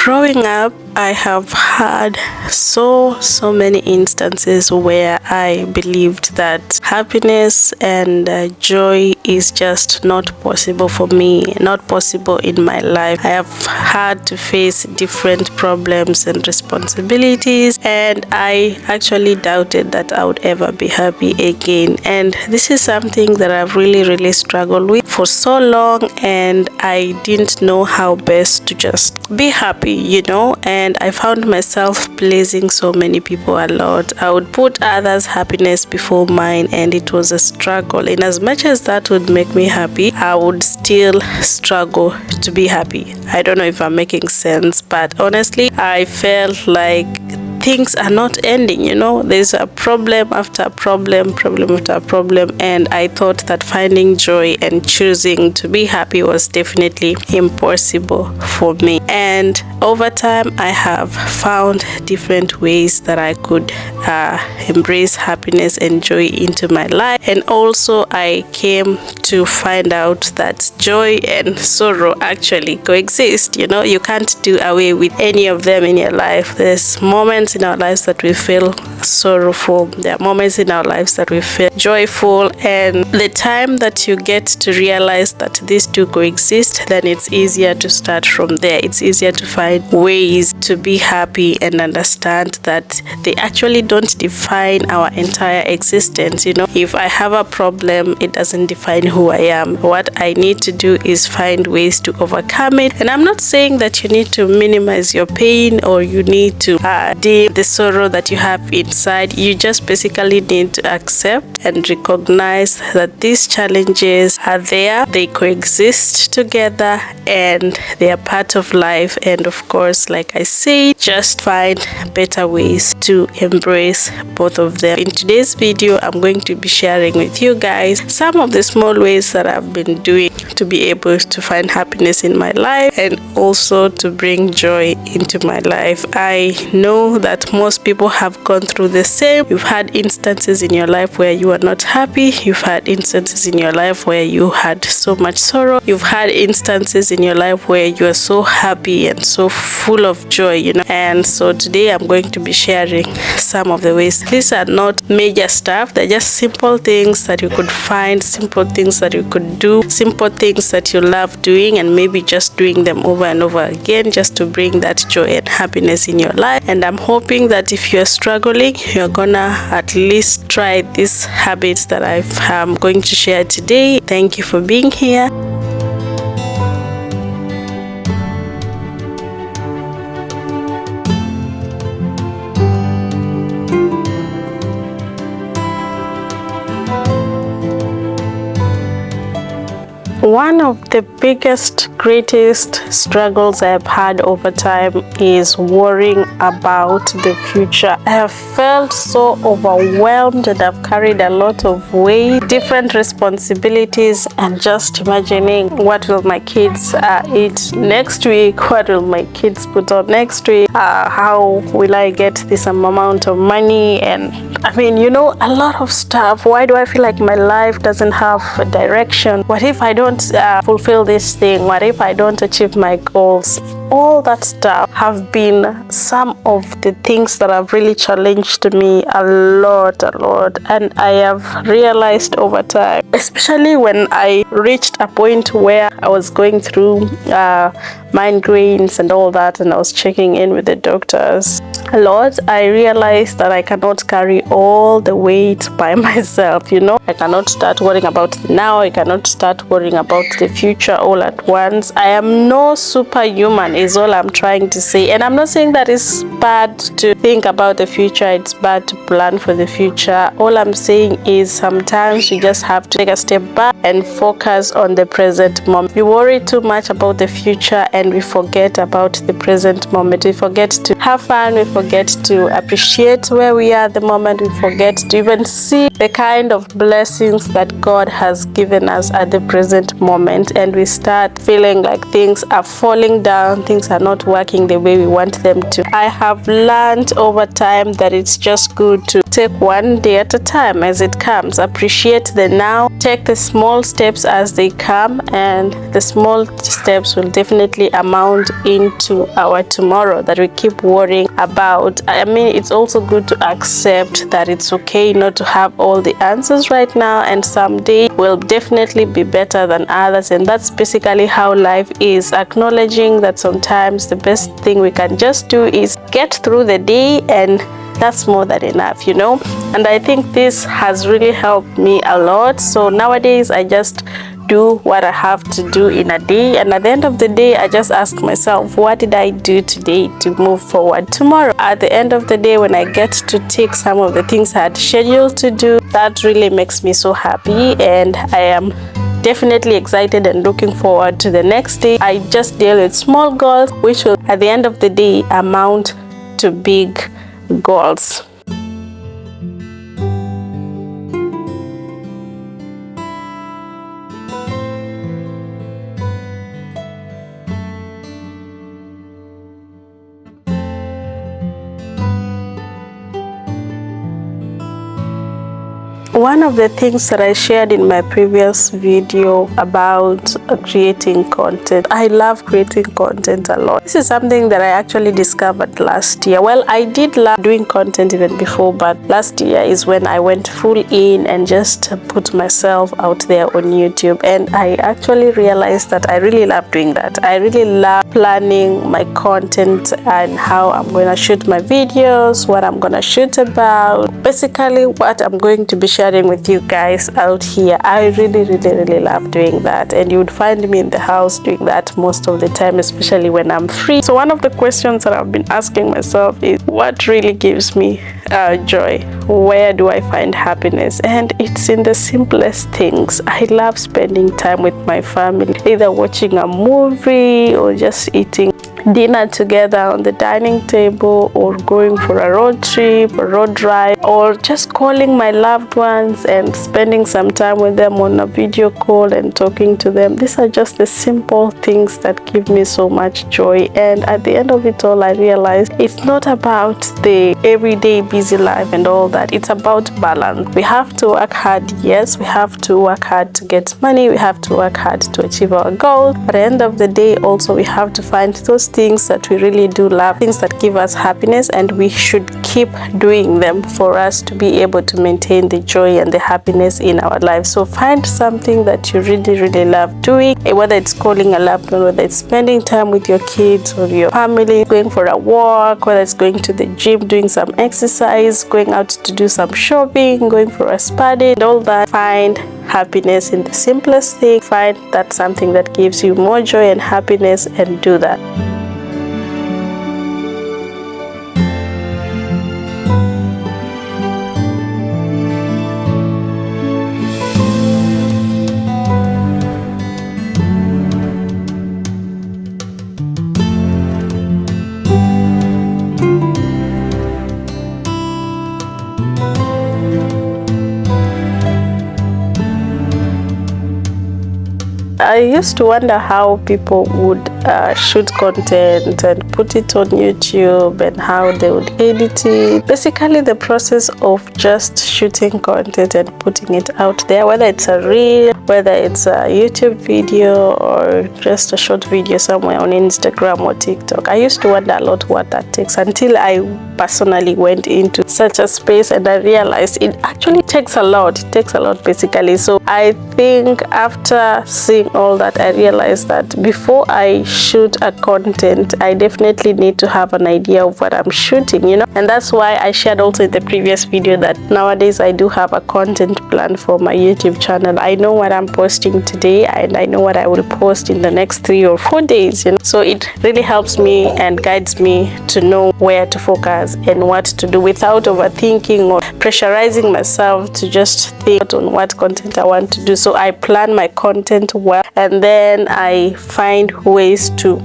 Growing up, I have had so many instances where I believed that happiness and joy is just not possible for me, not possible in my life. I have had to face different problems and responsibilities, and I actually doubted that I would ever be happy again. And this is something that I've really struggled with for so long, and I didn't know how best to just be happy, and I found myself pleasing so many people a lot. I would put others' happiness before mine, and it was a struggle. In as much as that would make me happy, I would still struggle to be happy. I don't know if I'm making sense, but honestly, I felt like things are not ending. There's a problem after problem after problem, and I thought that finding joy and choosing to be happy was definitely impossible for me. And over time, I have found different ways that I could embrace happiness and joy into my life. And also, I came to find out that joy and sorrow actually coexist. You can't do away with any of them in your life. There's moments in our lives that we feel sorrowful. There are moments in our lives that we feel joyful. And the time that you get to realize that these two coexist, then it's easier to start from there. It's easier to find ways to be happy and understand that they actually don't define our entire existence. If I have a problem, it doesn't define who I am. What I need to do is find ways to overcome it. And I'm not saying that you need to minimize your pain or you need to dim the sorrow that you have inside. You just basically need to accept and recognize that these challenges are there, they coexist together, and they are part of life. And of course, like I say, just find better ways to embrace both of them. In today's video, I'm going to be sharing with you guys some of the small ways that I've been doing to be able to find happiness in my life and also to bring joy into my life. I know that most people have gone through the same. You've had instances in your life where you are not happy. You've had instances in your life where you had so much sorrow. You've had instances in your life where you are so happy and so full of joy, And so today I'm going to be sharing some of the ways. These are not major stuff. They're just simple things that you could find, simple things that you could do, simple things that you love doing, and maybe just doing them over and over again just to bring that joy and happiness in your life. And I'm hoping that if you're struggling, you're gonna at least try these habits that I'm going to share today. Thank you for being here. One of the greatest struggles I've had over time is worrying about the future. I have felt so overwhelmed and I've carried a lot of weight, different responsibilities, and just imagining what will my kids eat next week, what will my kids put on next week, how will I get this amount of money, and a lot of stuff. Why do I feel like my life doesn't have a direction? What if I don't fulfill this thing? What if I don't achieve my goals? All that stuff have been some of the things that have really challenged me a lot. And I have realized over time, especially when I reached a point where I was going through migraines and all that, and I was checking in with the doctors a lot, I realized that I cannot carry all the weight by myself. I cannot start worrying about the now. I cannot start worrying about the future all at once. I am no superhuman is all I'm trying to say. And I'm not saying that it's bad to think about the future. It's bad to plan for the future. All I'm saying is sometimes you just have to take a step back and focus on the present moment. We worry too much about the future and we forget about the present moment. We forget to have fun. We forget to appreciate where we are at the moment. We forget to even see the kind of blessings that God has given us at the present moment, and we start feeling like things are falling down, things are not working the way we want them to. I have learned over time that it's just good to take one day at a time as it comes. Appreciate the now, take the small small steps as they come, and the small steps will definitely amount into our tomorrow that we keep worrying about. I mean, it's also good to accept that it's okay not to have all the answers right now, and someday will definitely be better than others. And that's basically how life is, acknowledging that sometimes the best thing we can just do is get through the day, and that's more than enough, you know. And I think this has really helped me a lot. So nowadays I just do what I have to do in a day, and at the end of the day I just ask myself, what did I do today to move forward tomorrow? At the end of the day, when I get to take some of the things I had scheduled to do, that really makes me so happy, and I am definitely excited and looking forward to the next day. I just deal with small goals which will at the end of the day amount to big goals. One of the things that I shared in my previous video about creating content, I love creating content a lot. This is something that I actually discovered last year. Well, I did love doing content even before, but last year is when I went full in and just put myself out there on YouTube, and I actually realized that I really love doing that. I really love planning my content and how I'm going to shoot my videos, what I'm going to shoot about, basically what I'm going to be sharing with you guys out here. I really love doing that, and you would find me in the house doing that most of the time, especially when I'm free. So one of the questions that I've been asking myself is, what really gives me joy? Where do I find happiness? And it's in the simplest things. I love spending time with my family, either watching a movie or just eating dinner together on the dining table, or going for a road trip, a road drive, or just calling my loved ones and spending some time with them on a video call and talking to them. These are just the simple things that give me so much joy. And at the end of it all, I realized it's not about the everyday busy life and all that. It's about balance. We have to work hard, yes, we have to work hard to get money, we have to work hard to achieve our goals, but at the end of the day also we have to find those things that we really do love, things that give us happiness, and we should keep doing them for us to be able to maintain the joy and the happiness in our lives. So find something that you really love doing, whether it's calling a loved one, whether it's spending time with your kids or your family, going for a walk, whether it's going to the gym, doing some exercise, going out to do some shopping, going for a spa day, and all that. Find happiness in the simplest thing. Find that something that gives you more joy and happiness, and do that. I used to wonder how people would shoot content and put it on YouTube, and how they would edit it. Basically the process of just shooting content and putting it out there, whether it's a reel, whether it's a YouTube video, or just a short video somewhere on Instagram or TikTok. I used to wonder a lot what that takes, until I personally went into such a space and I realized it actually takes a lot. It takes a lot basically. So I think after seeing all that, I realized that before I shoot a content, I definitely need to have an idea of what I'm shooting, you know. And that's why I shared also in the previous video that nowadays I do have a content plan for my YouTube channel. I know what I'm posting today, and I know what I will post in the next 3 or 4 days, you know. So it really helps me and guides me to know where to focus and what to do, without overthinking or pressurizing myself to just think on what content I want to do. So I plan my content well, and then I find ways to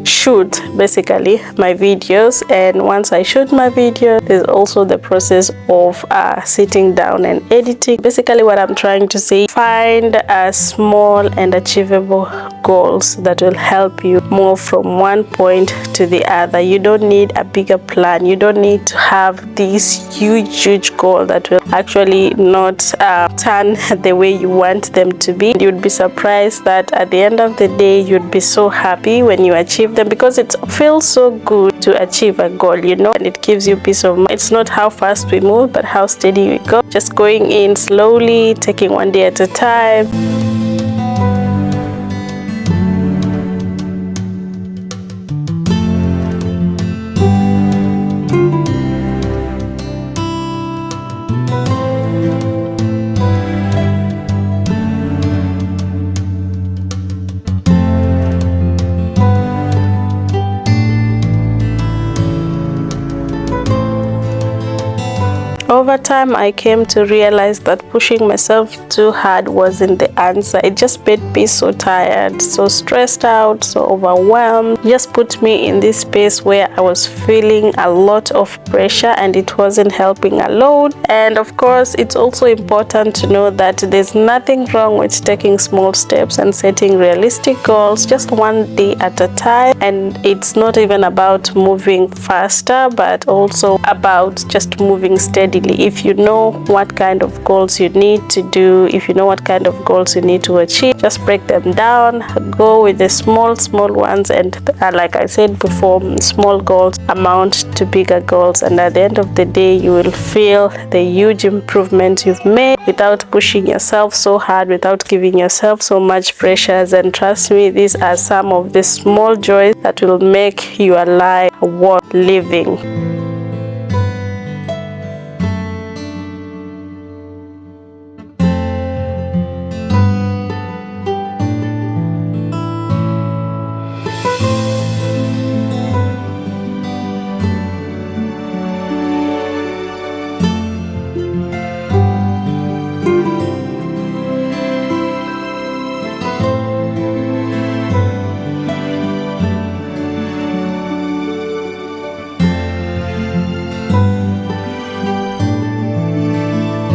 shoot basically my videos, and once I shoot my video, there's also the process of sitting down and editing. Basically what I'm trying to say, find small and achievable goals that will help you move from one point to the other. You don't need a bigger plan. You don't need to have this huge goal that will actually not turn the way you want them to be. You'd be surprised that at the end of the day, you'd be so happy when you achieve them, because it feels so good to achieve a goal, you know, and it gives you peace of mind. It's not how fast we move, but how steady we go. Just going in slowly, taking one day at a time. Over time, I came to realize that pushing myself too hard wasn't the answer. It just made me so tired, so stressed out, so overwhelmed. It just put me in this space where I was feeling a lot of pressure, and it wasn't helping alone. And of course, it's also important to know that there's nothing wrong with taking small steps and setting realistic goals, just one day at a time. And it's not even about moving faster, but also about just moving steadily. If you know what kind of goals you need to do, if you know what kind of goals you need to achieve, just break them down, go with the small ones, and like I said before, small goals amount to bigger goals, and at the end of the day, you will feel the huge improvement you've made without pushing yourself so hard, without giving yourself so much pressures. And trust me, these are some of the small joys that will make your life worth living.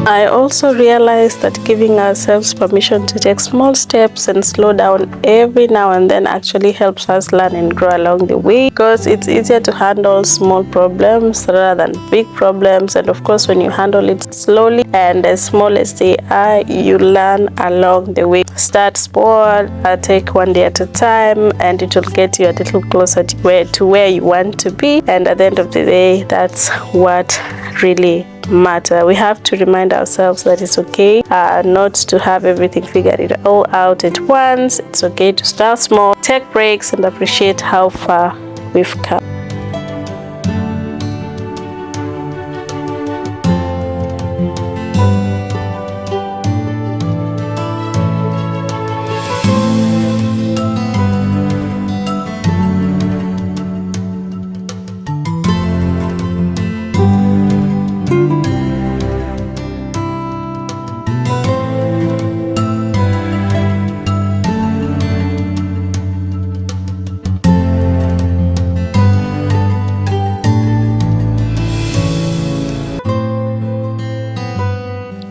I also realized that giving ourselves permission to take small steps and slow down every now and then actually helps us learn and grow along the way, because it's easier to handle small problems rather than big problems. And of course, when you handle it slowly and as small as they are, you learn along the way. Start small, take one day at a time, and it will get you a little closer to where you want to be. And at the end of the day, that's what really matter. We have to remind ourselves that it's okay not to have everything figured it all out at once. It's okay to start small, take breaks, and appreciate how far we've come.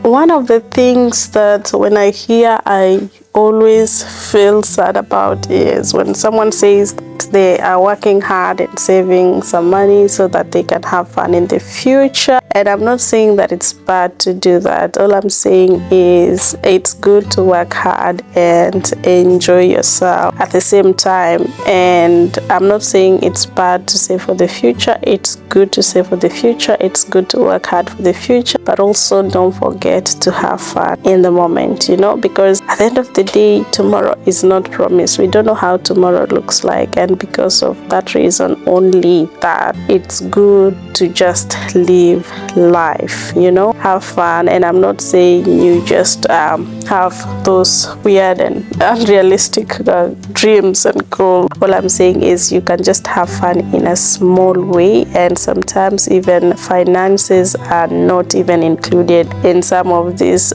One of the things that when I hear, I always feel sad about is when someone says that they are working hard and saving some money so that they can have fun in the future. And I'm not saying that it's bad to do that. All I'm saying is it's good to work hard and enjoy yourself at the same time. And I'm not saying it's bad to save for the future. It's good to save for the future. It's good to work hard for the future. But also don't forget to have fun in the moment, you know, because at the end of the day, tomorrow is not promised. We don't know how tomorrow looks like. And because of that reason only, that it's good to just live life, you know, have fun. And I'm not saying you just have those weird and unrealistic dreams and goals. All I'm saying is you can just have fun in a small way, and sometimes even finances are not even included in some of these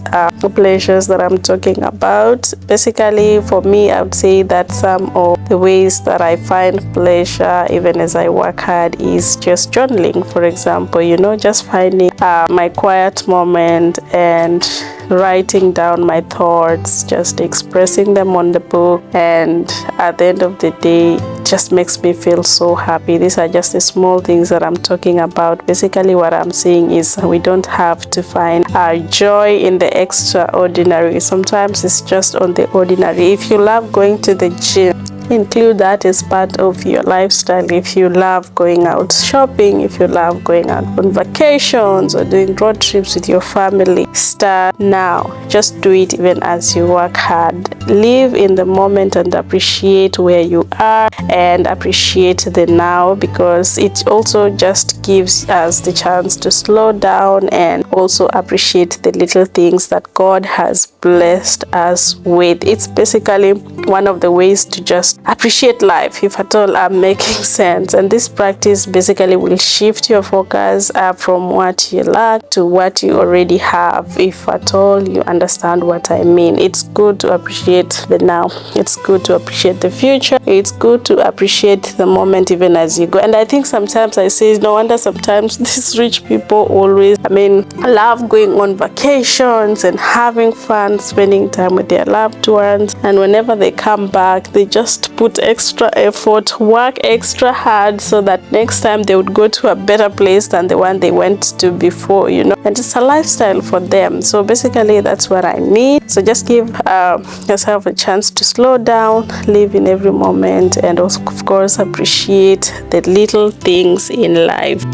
pleasures that I'm talking about. Basically, for me, I would say that some of the ways that I find pleasure even as I work hard is just journaling, for example, you know, just finding my quiet moment and writing down my thoughts, just expressing them on the book, and at the end of the day just makes me feel so happy. These are just the small things that I'm talking about. Basically what I'm saying is we don't have to find our joy in the extraordinary. Sometimes it's just on the ordinary. If you love going to the gym, include that as part of your lifestyle. If you love going out shopping, if you love going out on vacations or doing road trips with your family, start now. Just do it even as you work hard. Live in the moment and appreciate where you are and appreciate the now, because it also just gives us the chance to slow down and also appreciate the little things that God has blessed us with. It's basically one of the ways to just appreciate life, if at all I'm making sense. And this practice basically will shift your focus from what you lack to what you already have, if at all you understand what I mean. It's good to appreciate the now. It's good to appreciate the future. It's good to appreciate the moment even as you go. And I think sometimes I say, no wonder sometimes these rich people always, love going on vacations and having fun, spending time with their loved ones. And whenever they come back, they just put extra effort, work extra hard, so that next time they would go to a better place than the one they went to before, you know. And it's a lifestyle for them. So basically that's what I need. So just give yourself a chance to slow down, live in every moment, and also of course appreciate the little things in life.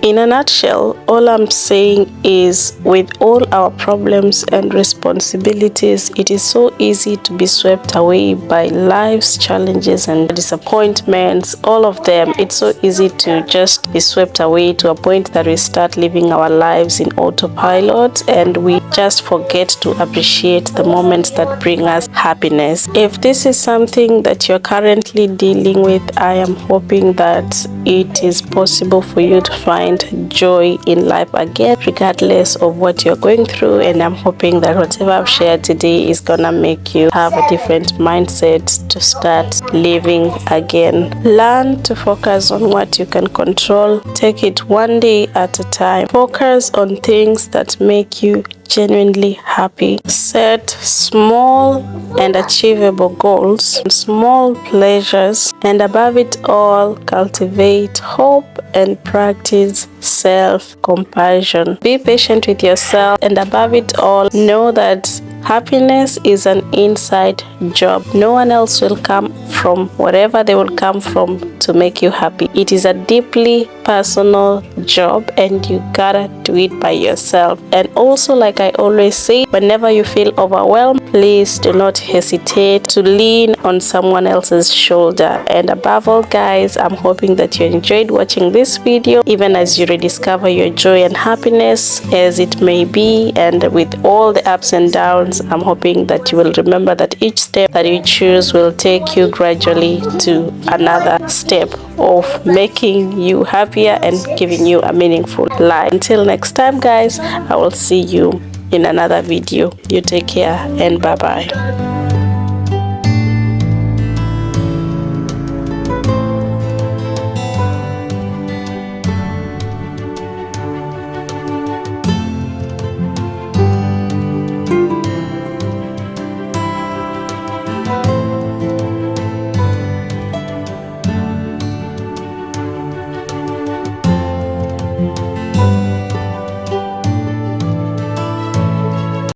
In a nutshell, all I'm saying is, with all our problems and responsibilities, it is so easy to be swept away by life's challenges and disappointments, all of them. It's so easy to just be swept away to a point that we start living our lives in autopilot and we just forget to appreciate the moments that bring us happiness. If this is something that you're currently dealing with, I am hoping that it is possible for you to find joy in life again, regardless of what you're going through. And I'm hoping that whatever I've shared today is gonna make you have a different mindset to start living again. Learn to focus on what you can control. Take it one day at a time. Focus on things that make you genuinely happy. Set small and achievable goals, small pleasures, and above it all, cultivate hope and practice self-compassion. Be patient with yourself, and above it all, know that happiness is an inside job. No one else will come from wherever they will come from to make you happy. It is a deeply personal job and you gotta do it by yourself. And also, like I always say, whenever you feel overwhelmed, please do not hesitate to lean on someone else's shoulder. And above all, guys, I'm hoping that you enjoyed watching this video, even as you rediscover your joy and happiness as it may be. And with all the ups and downs, I'm hoping that you will remember that each step that you choose will take you gradually to another step of making you happier and giving you a meaningful life. Until next time, guys, I will see you in another video. You take care and bye-bye.